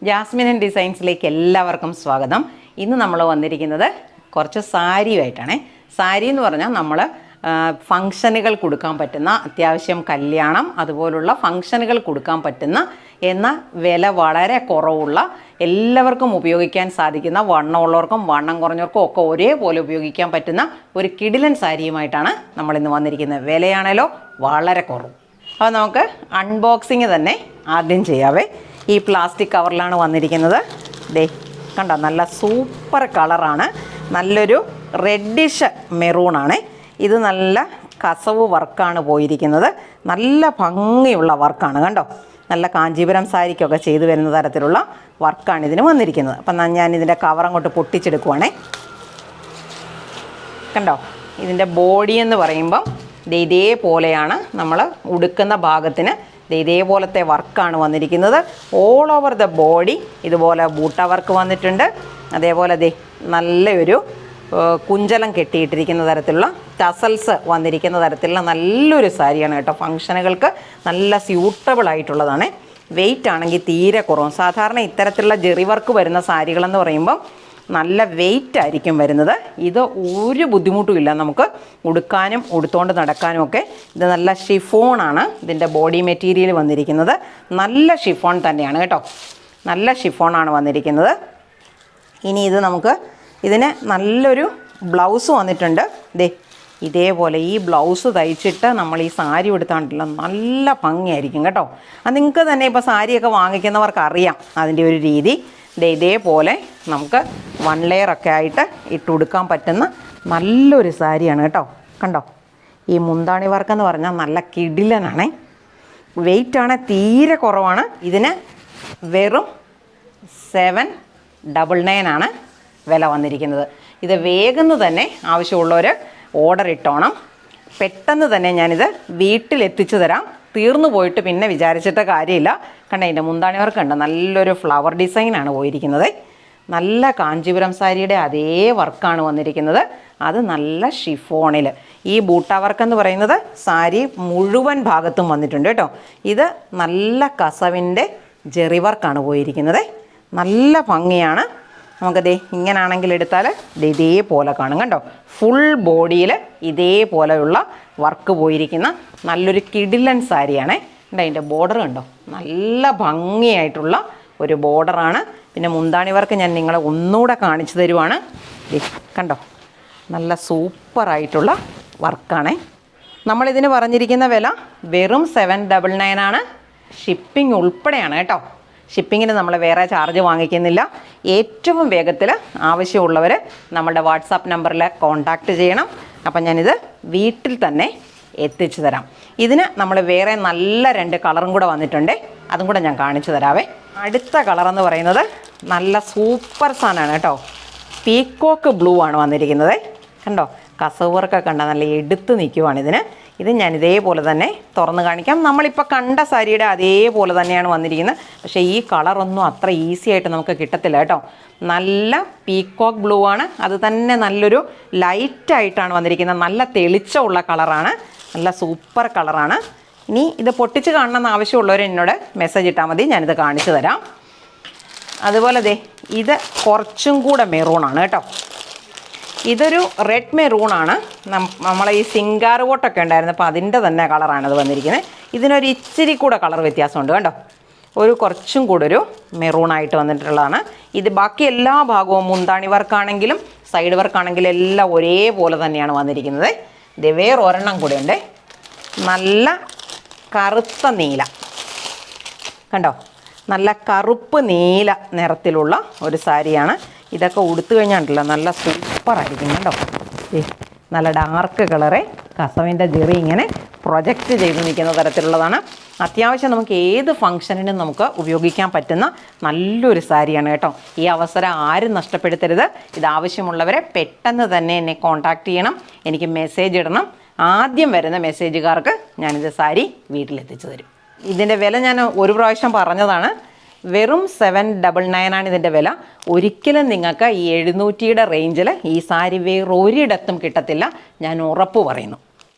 Jasmine and ഡിസൈൻസിലേക്ക് എല്ലാവർക്കും സ്വാഗതം. ഇന്ന് നമ്മൾ വന്നിരിക്കുന്നത് കുറച്ച് സാരിയുമായിട്ടാണ്. സാരി എന്ന് പറഞ്ഞാൽ നമ്മൾ ഫങ്ഷനുകൾ കൊടുക്കാൻ പറ്റുന്ന, അത്യാവശ്യം കല്യാണം അതുപോലുള്ള ഫങ്ഷനുകൾ കൊടുക്കാൻ പറ്റുന്ന, എന്നാൽ വില വളരെ കുറവുള്ള, എല്ലാവർക്കും ഉപയോഗിക്കാൻ സാധിക്കുന്ന, വണ്ണമുള്ളവർക്കും വണ്ണം കുറഞ്ഞവർക്കും ഒക്കെ ഒരേപോലെ ഉപയോഗിക്കാൻ പറ്റുന്ന ഒരു കിടിലൻ സാരിയുമായിട്ടാണ് നമ്മളിന്ന് വന്നിരിക്കുന്നത്. വിലയാണല്ലോ വളരെ കുറവ്. അപ്പോൾ നമുക്ക് അൺബോക്സിങ് തന്നെ ആദ്യം ചെയ്യാവേ. ഈ പ്ലാസ്റ്റിക് കവറിലാണ് വന്നിരിക്കുന്നത്. ദേ കണ്ടോ, നല്ല സൂപ്പർ കളറാണ്. നല്ലൊരു റെഡിഷ് മെറൂണാണ്. ഇത് നല്ല കസവ് വർക്കാണ് പോയിരിക്കുന്നത്. നല്ല ഭംഗിയുള്ള വർക്കാണ് കണ്ടോ. നല്ല കാഞ്ചീപുരം സാരിക്കൊക്കെ ചെയ്തു വരുന്ന തരത്തിലുള്ള വർക്കാണ് ഇതിന് വന്നിരിക്കുന്നത്. അപ്പം ഞാൻ ഇതിൻ്റെ കവർ അങ്ങോട്ട് പൊട്ടിച്ചെടുക്കുവാണേ. കണ്ടോ, ഇതിൻ്റെ ബോഡി എന്ന് പറയുമ്പം ഇതേപോലെയാണ്. നമ്മൾ ഉടുക്കുന്ന ഭാഗത്തിന് ഇതേപോലത്തെ വർക്കാണ് വന്നിരിക്കുന്നത്. ഓൾ ഓവർ ദ ബോഡി ഇതുപോലെ ബൂട്ട വർക്ക് വന്നിട്ടുണ്ട്. അതേപോലെ നല്ലൊരു കുഞ്ചലം കെട്ടിയിട്ടിരിക്കുന്ന തരത്തിലുള്ള ടസൽസ് വന്നിരിക്കുന്ന തരത്തിലുള്ള നല്ലൊരു സാരിയാണ് കേട്ടോ. ഫങ്ഷനുകൾക്ക് നല്ല സ്യൂട്ടബിൾ ആയിട്ടുള്ളതാണ്. വെയിറ്റ് ആണെങ്കിൽ തീരെ കുറവും. സാധാരണ ഇത്തരത്തിലുള്ള ജെറി വർക്ക് വരുന്ന സാരികളെന്ന് പറയുമ്പം നല്ല വെയിറ്റ് ആയിരിക്കും വരുന്നത്. ഇത് ഒരു ബുദ്ധിമുട്ടും ഇല്ല നമുക്ക് ഉടുക്കാനും ഉടുത്തോണ്ട് നടക്കാനും ഒക്കെ. ഇത് നല്ല ഷിഫോണാണ് ഇതിൻ്റെ ബോഡി മെറ്റീരിയൽ വന്നിരിക്കുന്നത്. നല്ല ഷിഫോൺ തന്നെയാണ് കേട്ടോ. നല്ല ഷിഫോണാണ് വന്നിരിക്കുന്നത്. ഇനി ഇത് ഇതിന് നല്ലൊരു ബ്ലൗസ് വന്നിട്ടുണ്ട്. ഇതേപോലെ ഈ ബ്ലൗസ് തയ്ച്ചിട്ട് നമ്മൾ ഈ സാരി എടുത്താണ്ടല്ലോ നല്ല ഭംഗിയായിരിക്കും കേട്ടോ. അത് നിങ്ങൾക്ക് തന്നെ ഇപ്പോൾ സാരിയൊക്കെ വാങ്ങിക്കുന്നവർക്ക് അറിയാം അതിൻ്റെ ഒരു രീതി. ഇതേപോലെ നമുക്ക് 1 ലെയറൊക്കെ ആയിട്ട് ഇട്ടുകൊടുക്കാൻ പറ്റുന്ന നല്ലൊരു സാരിയാണ് കേട്ടോ. കണ്ടോ, ഈ മുന്താണി വർക്കെന്ന് പറഞ്ഞാൽ നല്ല കിടിലനാണ്. വെയിറ്റാണ് തീരെ കുറവാണ്. ഇതിന് വെറും 799 ആണ് വില വന്നിരിക്കുന്നത്. ഇത് വേഗം തന്നെ ആവശ്യമുള്ളവർ ഓർഡർ ഇട്ടോണം. പെട്ടെന്ന് തന്നെ ഞാനിത് വീട്ടിലെത്തിച്ചു തരാം. തീർന്നു പോയിട്ട് പിന്നെ വിചാരിച്ചിട്ട് കാര്യമില്ല. കണ്ടോ, ഇതിൻ്റെ മുന്താണി വർക്ക് ഉണ്ട്. നല്ലൊരു ഫ്ലവർ ഡിസൈനാണ് പോയിരിക്കുന്നത്. നല്ല കാഞ്ചീപുരം സാരിയുടെ അതേ വർക്കാണ് വന്നിരിക്കുന്നത്. അത് നല്ല ഷിഫോണിൽ. ഈ ബൂട്ട വർക്ക് എന്ന് പറയുന്നത് സാരി മുഴുവൻ ഭാഗത്തും വന്നിട്ടുണ്ട് കേട്ടോ. ഇത് നല്ല കസവിൻ്റെ ജെറി വർക്കാണ് പോയിരിക്കുന്നത്. നല്ല ഭംഗിയാണ്. നമുക്കത് ഇങ്ങനാണെങ്കിൽ എടുത്താൽ ഇതേപോലെ കാണും കണ്ടോ. ഫുൾ ബോഡിയിൽ ഇതേപോലെയുള്ള വർക്ക് പോയിരിക്കുന്ന നല്ലൊരു കിടിലൻ സാരിയാണ്. അതിൻ്റെ ബോർഡർ കണ്ടോ, നല്ല ഭംഗിയായിട്ടുള്ള ഒരു ബോർഡറാണ്. പിന്നെ മുന്താണി വർക്ക് ഞാൻ നിങ്ങളെ ഒന്നുകൂടെ കാണിച്ചു തരുവാണ്. കണ്ടോ, നല്ല സൂപ്പറായിട്ടുള്ള വർക്കാണ്. നമ്മളിതിന് പറഞ്ഞിരിക്കുന്ന വില വെറും 799 ആണ്. ഷിപ്പിംഗ് ഉൾപ്പെടെയാണ് കേട്ടോ. ഷിപ്പിങ്ങിന് നമ്മൾ വേറെ ചാർജ് വാങ്ങിക്കുന്നില്ല. ഏറ്റവും വേഗത്തിൽ ആവശ്യമുള്ളവർ നമ്മുടെ വാട്സാപ്പ് നമ്പറിൽ കോൺടാക്റ്റ് ചെയ്യണം. അപ്പം ഞാനിത് വീട്ടിൽ തന്നെ എത്തിച്ചു തരാം. ഇതിന് നമ്മൾ വേറെ നല്ല 2 കളറും കൂടെ വന്നിട്ടുണ്ട്. അതും കൂടെ ഞാൻ കാണിച്ചു തരാവേ. അടുത്ത കളറെന്ന് പറയുന്നത് നല്ല സൂപ്പർ സാധനമാണ് കേട്ടോ. പീക്കോക്ക് ബ്ലൂ ആണ് വന്നിരിക്കുന്നത്. കണ്ടോ, കസവ് വർക്കൊക്കെ കണ്ട നല്ല എടുത്ത് നിൽക്കുവാണ് ഇതിന്. ഇത് ഞാൻ ഇതേപോലെ തന്നെ തുറന്ന് കാണിക്കാം. നമ്മളിപ്പോൾ കണ്ട സാരിയുടെ അതേപോലെ തന്നെയാണ് വന്നിരിക്കുന്നത്. പക്ഷേ ഈ കളറൊന്നും അത്ര ഈസി ആയിട്ട് നമുക്ക് കിട്ടത്തില്ല കേട്ടോ. നല്ല പീക്കോക്ക് ബ്ലൂ ആണ്. അത് തന്നെ നല്ലൊരു ലൈറ്റായിട്ടാണ് വന്നിരിക്കുന്നത്. നല്ല തെളിച്ചമുള്ള കളറാണ്. നല്ല സൂപ്പർ കളറാണ്. ഇനി ഇത് പൊട്ടിച്ച് കാണണമെന്ന് ആവശ്യമുള്ളവർ എന്നോട് മെസ്സേജ് ഇട്ടാൽ മതി, ഞാനിത് കാണിച്ചു തരാം. അതുപോലെ ഇത് കുറച്ചും കൂടെ മെറൂണാണ് കേട്ടോ. ഇതൊരു റെഡ് മെറൂണാണ്. നമ്മളെ ഈ സിംഗാർ വോട്ടൊക്കെ ഉണ്ടായിരുന്നു, അപ്പോൾ അതിൻ്റെ തന്നെ കളറാണ് ഇത് വന്നിരിക്കുന്നത്. ഇതിനൊരു ഇച്ചിരി കൂടെ കളർ വ്യത്യാസമുണ്ട് കണ്ടോ. കുറച്ചും കൂടെ ഒരു മെറൂണായിട്ട് വന്നിട്ടുള്ളതാണ്. ഇത് ബാക്കി എല്ലാ ഭാഗവും മുന്താണി വർക്കാണെങ്കിലും സൈഡ് വർക്കാണെങ്കിലും എല്ലാം ഒരേപോലെ തന്നെയാണ് വന്നിരിക്കുന്നത്. ഇത് വേറൊരെണ്ണം കൂടെ ഉണ്ട്, നല്ല കറുത്ത നീല. കണ്ടോ, നല്ല കറുപ്പ് നീല നിറത്തിലുള്ള ഒരു സാരിയാണ്. ഇതൊക്കെ ഉടുത്തു കഴിഞ്ഞാണ്ടല്ലോ നല്ല സൂപ്പറായിരിക്കും കേട്ടോ. നല്ല ഡാർക്ക് കളറ് കസവിൻ്റെ ജെറി ഇങ്ങനെ പ്രൊജക്റ്റ് ചെയ്ത് നിൽക്കുന്ന തരത്തിലുള്ളതാണ്. അത്യാവശ്യം നമുക്ക് ഏത് ഫംഗ്ഷനിനും നമുക്ക് ഉപയോഗിക്കാൻ പറ്റുന്ന നല്ലൊരു സാരിയാണ് കേട്ടോ. ഈ അവസരം ആരും നഷ്ടപ്പെടുത്തരുത്. ഇതാവശ്യമുള്ളവരെ പെട്ടെന്ന് തന്നെ എന്നെ കോൺടാക്റ്റ് ചെയ്യണം. എനിക്ക് മെസ്സേജ് ഇടണം. ആദ്യം വരുന്ന മെസ്സേജുകാർക്ക് ഞാനിത് സാരി വീട്ടിലെത്തിച്ചു തരും. ഇതിൻ്റെ വില ഞാൻ ഒരു പ്രാവശ്യം പറഞ്ഞതാണ്. വെറും 799 ആണ് ഇതിൻ്റെ വില. ഒരിക്കലും നിങ്ങൾക്ക് ഈ 700-യുടെ റേഞ്ചിൽ ഈ സാരി വേറൊരിടത്തും കിട്ടത്തില്ല, ഞാൻ ഉറപ്പ് പറയുന്നു.